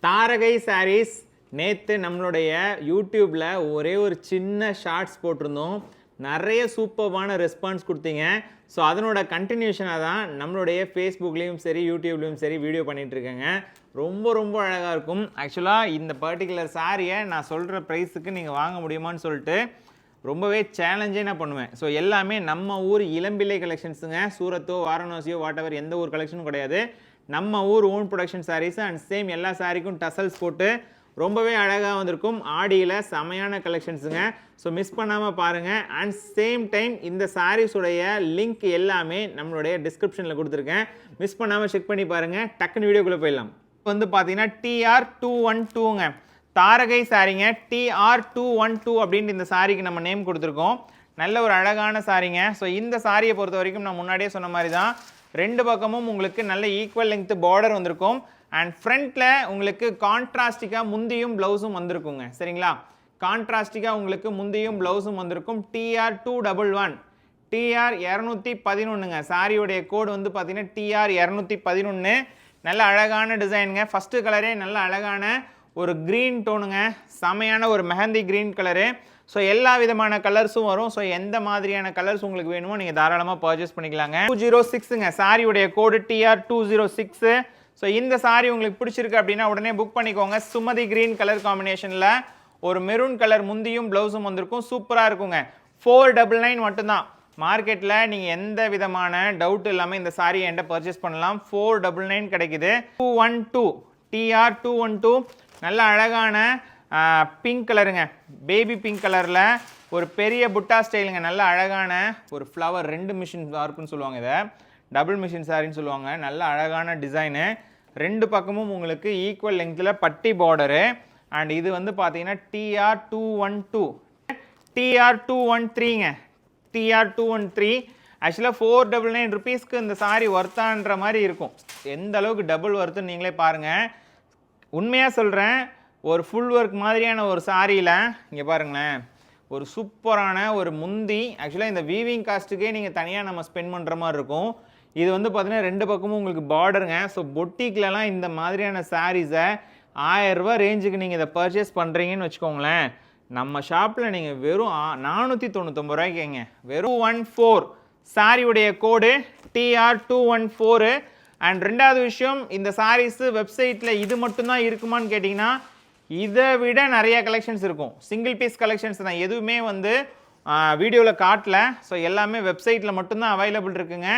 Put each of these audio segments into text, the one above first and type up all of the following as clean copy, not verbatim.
தாரகை சாரீஸ் நேற்று நம்மளுடைய யூடியூப்பில் ஒரே ஒரு சின்ன ஷார்ட்ஸ் போட்டிருந்தோம். நிறைய சூப்பர்வான ரெஸ்பான்ஸ் கொடுத்தீங்க. ஸோ அதனோட கண்டினியூஷனாக தான் நம்மளுடைய ஃபேஸ்புக்லேயும் சரி யூடியூப்லேயும் சரி வீடியோ பண்ணிகிட்ருக்கேங்க. ரொம்ப அழகாக இருக்கும். ஆக்சுவலாக இந்த பர்டிகுலர் சாரியை நான் சொல்கிற ப்ரைஸுக்கு நீங்கள் வாங்க முடியுமான்னு சொல்லிட்டு ரொம்பவே சேலஞ்சே நான் பண்ணுவேன். ஸோ எல்லாமே நம்ம ஊர் இளம்பிள்ளை கலெக்ஷன்ஸுங்க. சூரத்தோ வாரணாசியோ வாட்டவர் எந்த ஒரு கலெக்ஷனும் கிடையாது. நம்ம ஊர் own production saris and same எல்லா சாரிக்கும் டசல்ஸ் போட்டு ரொம்பவே அழகாக வந்திருக்கும். ஆடியில் செமையான கலெக்ஷன்ஸுங்க. ஸோ மிஸ் பண்ணாமல் பாருங்கள். அண்ட் சேம் டைம் இந்த சாரீஸுடைய லிங்க் எல்லாமே நம்மளுடைய டிஸ்கிரிப்ஷனில் கொடுத்துருக்கேன். மிஸ் பண்ணாமல் செக் பண்ணி பாருங்கள். டக்குன்னு வீடியோக்குள்ளே போயிடலாம். வந்து பார்த்தீங்கன்னா TR212ங்க தாரகை சாரிங்க. TR212 அப்படின்ட்டு இந்த சாரிக்கு நம்ம நேம் கொடுத்துருக்கோம். நல்ல ஒரு அழகான சாரிங்க. ஸோ இந்த சாரியை பொறுத்த வரைக்கும் நான் முன்னாடியே சொன்ன மாதிரி தான் ரெண்டு பக்கமும் உங்களுக்கு நல்ல ஈக்குவல் லெங்த் பார்டர் வந்திருக்கும். அண்ட் ஃப்ரண்ட்டில் உங்களுக்கு கான்ட்ராஸ்டிக்காக முந்தியும் ப்ளவுஸும் வந்திருக்குங்க. சரிங்களா? கான்ட்ராஸ்டிக்காக உங்களுக்கு முந்தியும் ப்ளவுஸும் வந்திருக்கும். TR211 TR211ங்க. சாரியுடைய கோடு வந்து பார்த்தீங்கன்னா TR211. நல்ல அழகான டிசைனுங்க. ஃபஸ்ட்டு கலரே நல்ல அழகான ஒரு க்ரீன் டோனுங்க. செமையான ஒரு மெஹந்தி க்ரீன் கலரு. ஸோ எல்லா விதமான கலர்ஸும் வரும். ஸோ எந்த மாதிரியான கலர்ஸ் உங்களுக்கு வேணுமோ நீங்கள் தாராளமாக பர்ச்சேஸ் பண்ணிக்கலாங்க. 206ங்க சாரியுடைய கோடு TR206. ஸோ இந்த சாரி உங்களுக்கு பிடிச்சிருக்கு அப்படின்னா உடனே புக் பண்ணிக்கோங்க. சுமதி க்ரீன் கலர் காம்பினேஷனில் ஒரு மெரூன் கலர் முந்தியும் ப்ளவுஸும் வந்திருக்கும். சூப்பராக இருக்குங்க. 499 மட்டும்தான். மார்க்கெட்டில் நீங்கள் எந்த விதமான டவுட் இல்லாமல் இந்த சாரியை என்கிட்ட பர்ச்சேஸ் பண்ணலாம். 499 கிடைக்குது. 212 TR212 நல்ல அழகான பிங்க் கலருங்க. பேபி பிங்க் கலரில் ஒரு பெரிய புட்டா ஸ்டைலுங்க. நல்ல அழகான ஒரு ஃப்ளவர். ரெண்டு மிஷின் ஒர்க்குன்னு சொல்லுவாங்க. இதை டபுள் மிஷின் சாரின்னு சொல்லுவாங்க. நல்ல அழகான டிசைனு. ரெண்டு பக்கமும் உங்களுக்கு ஈக்குவல் லெங்க்த்தில் பட்டி பார்டரு. அண்ட் இது வந்து பார்த்தீங்கன்னா TR212 TR213ங்க. TR213 ஆக்சுவலாக 499 ருபீஸ்க்கு இந்த சாரி ஒர்த்தான்ற மாதிரி இருக்கும். எந்த அளவுக்கு டபுள் ஒர்த்துன்னு நீங்களே பாருங்கள். உண்மையாக சொல்கிறேன், ஒரு ஃபுல் ஒர்க் மாதிரியான ஒரு சாரியில் இங்கே பாருங்களேன், ஒரு சூப்பரான ஒரு முந்தி. ஆக்சுவலாக இந்த வீவிங் காஸ்ட்டுக்கே நீங்கள் தனியாக நம்ம ஸ்பெண்ட் பண்ணுற மாதிரி இருக்கும். இது வந்து பார்த்தீங்கன்னா ரெண்டு பக்கமும் உங்களுக்கு பார்டருங்க. ஸோ பொட்டிக்லலாம் இந்த மாதிரியான சாரீஸை 1000 ரூபா ரேஞ்சுக்கு நீங்கள் இதை பர்ச்சேஸ் பண்ணுறீங்கன்னு வச்சுக்கோங்களேன். நம்ம ஷாப்பில் நீங்கள் வெறும் 499 ரூபாய்க்குங்க. வெறும் 14 சாரியுடைய கோடு TR214. அண்ட் ரெண்டாவது விஷயம், இந்த சாரீஸு வெப்சைட்டில் இது மட்டும்தான் இருக்குமான்னு கேட்டிங்கன்னா இதை விட நிறைய கலெக்ஷன்ஸ் இருக்கும். சிங்கிள் பீஸ் கலெக்ஷன்ஸ் தான். எதுவுமே வந்து வீடியோவில் காட்டல. ஸோ எல்லாமே வெப்சைட்டில் மட்டும்தான் அவைலபிள் இருக்குங்க.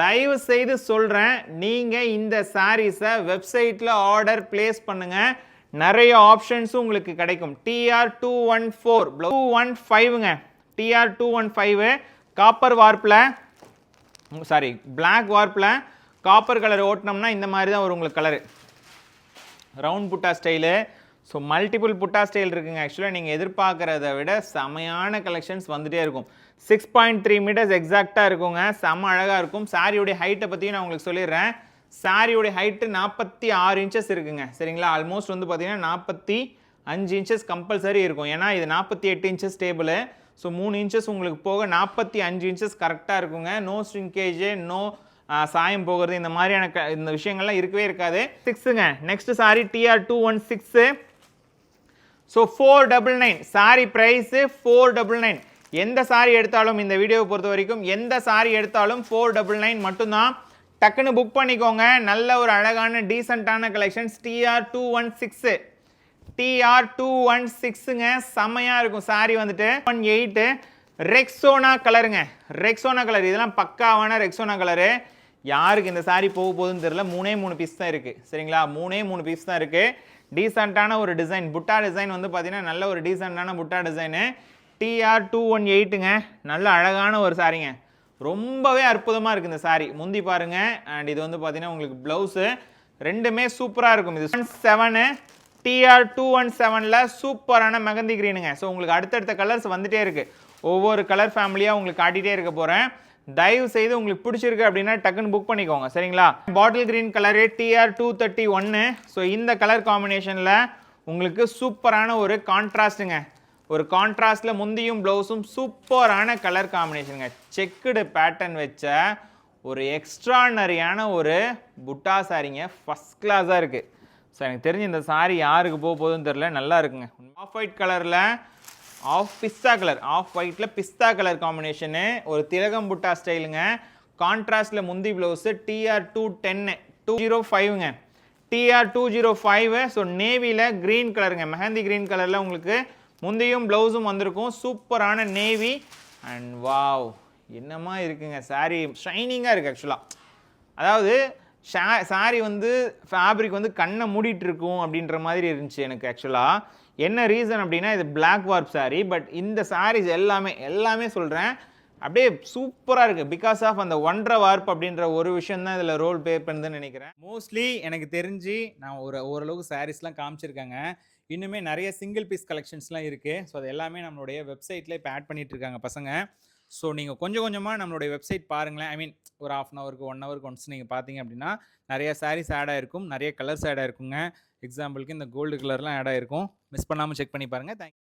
தயவு செய்து சொல்கிறேன், நீங்கள் இந்த சாரீஸை வெப்சைட்டில் ஆர்டர் பிளேஸ் பண்ணுங்கள். நிறைய ஆப்ஷன்ஸும் உங்களுக்கு கிடைக்கும். TR214 215ங்க. TR215 காப்பர் வார்ப்பில் பிளாக் வார்ப்பில் காப்பர் கலர் ஓட்டினோம்னா இந்த மாதிரி தான் வரும் உங்களுக்கு colour. Round butta style. So multiple butta style இருக்குங்க. ஆக்சுவலாக நீங்கள் எதிர்பார்க்குறத விட செமையான கலெக்ஷன்ஸ் வந்துகிட்டே இருக்கும். 6.3 மீட்டர்ஸ் எக்ஸாக்டாக இருக்குங்க. செம்ம அழகாக இருக்கும். சாரியுடைய ஹைட்டை பற்றியும் நான் உங்களுக்கு சொல்லிடுறேன். சாரியுடைய ஹைட்டு 46 இன்ச்சஸ் இருக்குங்க. சரிங்களா? ஆல்மோஸ்ட் வந்து பார்த்தீங்கன்னா 45 இன்ச்சஸ் கம்பல்சரி இருக்கும். ஏன்னா இது 48 இன்ச்சஸ் டேபிள். ஸோ 3 இன்ச்சஸ் உங்களுக்கு போக 45 இன்ச்சஸ் கரெக்டாக இருக்குங்க. நோ ஸ்ட்ரிங்கேஜ், நோ சாயம் போகிறது, இந்த மாதிரியான இந்த விஷயங்கள்லாம் இருக்கவே இருக்காது. 6ங்க. Next sari TR216. So 499 sari price 499. எந்த சாரி எடுத்தாலும் இந்த வீடியோவை பொறுத்த வரைக்கும் எந்த சாரி எடுத்தாலும் 499 மட்டும்தான். டக்குன்னு புக் பண்ணிக்கோங்க. நல்ல ஒரு அழகான டீசெண்டான கலெக்ஷன்ஸ். TR216ங்க. செம்மையாக இருக்கும் சாரி வந்துட்டு. 18 ரெக்ஸோனா கலருங்க. Rexona colour. இதெல்லாம் பக்காவான ரெக்ஸோனா கலரு. யாருக்கு இந்த சாரி போக போகுதுன்னு தெரியல. 3 பீஸ் தான் இருக்குது. சரிங்களா? 3 பீஸ் தான் இருக்குது. டீசெண்டான ஒரு டிசைன். புட்டா டிசைன் வந்து பார்த்தீங்கன்னா நல்ல ஒரு டீசெண்டான புட்டா டிசைனு. TR218ங்க. நல்ல அழகான ஒரு சாரிங்க. ரொம்பவே அற்புதமாக இருக்குது இந்த சாரி. முந்தி பாருங்கள். அண்ட் இது வந்து பார்த்தீங்கன்னா உங்களுக்கு ப்ளவுஸு. ரெண்டுமே சூப்பராக இருக்கும். இது 7 TR217ல் சூப்பரான மெகந்தி க்ரீனுங்க. ஸோ உங்களுக்கு அடுத்தடுத்த கலர்ஸ் வந்துகிட்டே இருக்குது. ஒவ்வொரு கலர் ஃபேமிலியாக உங்களுக்கு காட்டிகிட்டே இருக்க போகிறேன். தயவு செய்து உங்களுக்கு பிடிச்சிருக்கு அப்படின்னா டக்குன்னு புக் பண்ணிக்கோங்க. சரிங்களா? Bottle green colour TR231. So இந்த கலர் காம்பினேஷனில் உங்களுக்கு சூப்பரான ஒரு கான்ட்ராஸ்ட்டுங்க. ஒரு கான்ட்ராஸ்டில் முந்தியும் ப்ளவுஸும் சூப்பரான கலர் காம்பினேஷனுங்க. செக்குடு பேட்டர்ன் வச்ச ஒரு எக்ஸ்ட்ரானரியான ஒரு புட்டா சாரிங்க. ஃபஸ்ட் கிளாஸாக இருக்குது. ஸோ எனக்கு தெரிஞ்சு இந்த சாரி யாருக்கு போக போகுதுன்னு தெரில, நல்லா இருக்குங்க. ஆஃப் ஒயிட் கலரில் பிஸ்தா கலர், ஆஃப் ஒயிட்டில் பிஸ்தா கலர் காம்பினேஷனு, ஒரு திலகம் புட்டா ஸ்டைலுங்க. கான்ட்ராஸ்டில் முந்தி ப்ளவுஸு, TR210 205ங்க, TR205. ஸோ நேவியில் க்ரீன் கலருங்க, மெஹந்தி க்ரீன் கலரில் உங்களுக்கு முந்தியும் ப்ளவுஸும் வந்திருக்கும். சூப்பரான நேவி அண்ட் வாவ், என்னமா இருக்குங்க சாரி, ஷைனிங்காக இருக்குது ஆக்சுவலாக. அதாவது சாரி வந்து ஃபேப்ரிக் வந்து கண்ணை மூடிட்டு இருக்கும் அப்படின்ற மாதிரி இருந்துச்சு எனக்கு ஆக்சுவலாக. என்ன ரீசன் அப்படின்னா இது பிளாக் வார்ப் சாரி, பட் இந்த சாரீஸ் எல்லாமே சொல்கிறேன் அப்படியே சூப்பராக இருக்குது. பிகாஸ் ஆஃப் அந்த 1.5 வார்ப் அப்படின்ற ஒரு விஷயம் தான் இதில் ரோல் பே பண்ணுதுன்னு நினைக்கிறேன். மோஸ்ட்லி எனக்கு தெரிஞ்சு நான் ஓரளவுக்கு சாரீஸ்லாம் காமிச்சிருக்காங்க. இன்னுமே நிறைய சிங்கிள் பீஸ் கலெக்ஷன்ஸ்லாம் இருக்குது. ஸோ அது எல்லாமே நம்மளுடைய வெப்சைட்டில் இப்போ ஆட் பண்ணிகிட்டு இருக்காங்க பசங்க. ஸோ நீங்கள் கொஞ்சம் கொஞ்சமாக நம்மளுடைய வெப்சைட் பாருங்களேன். ஐ மீன் ஒரு ½ ஹவருக்கு 1 ஹவருக்கு ஒன்ஸ் நீங்கள் பார்த்தீங்க அப்படின்னா நிறைய சாரீஸ் ஆட் ஆகிருக்கும், நிறைய கலர்ஸ் ஆட் ஆகிருக்குங்க. எக்ஸாம்பிளுக்கு இந்த கோல்டு கலர்லாம் ஆட் ஆகிருக்கும். மிஸ் பண்ணாமல் செக் பண்ணி பாருங்கள். தேங்க்யூ.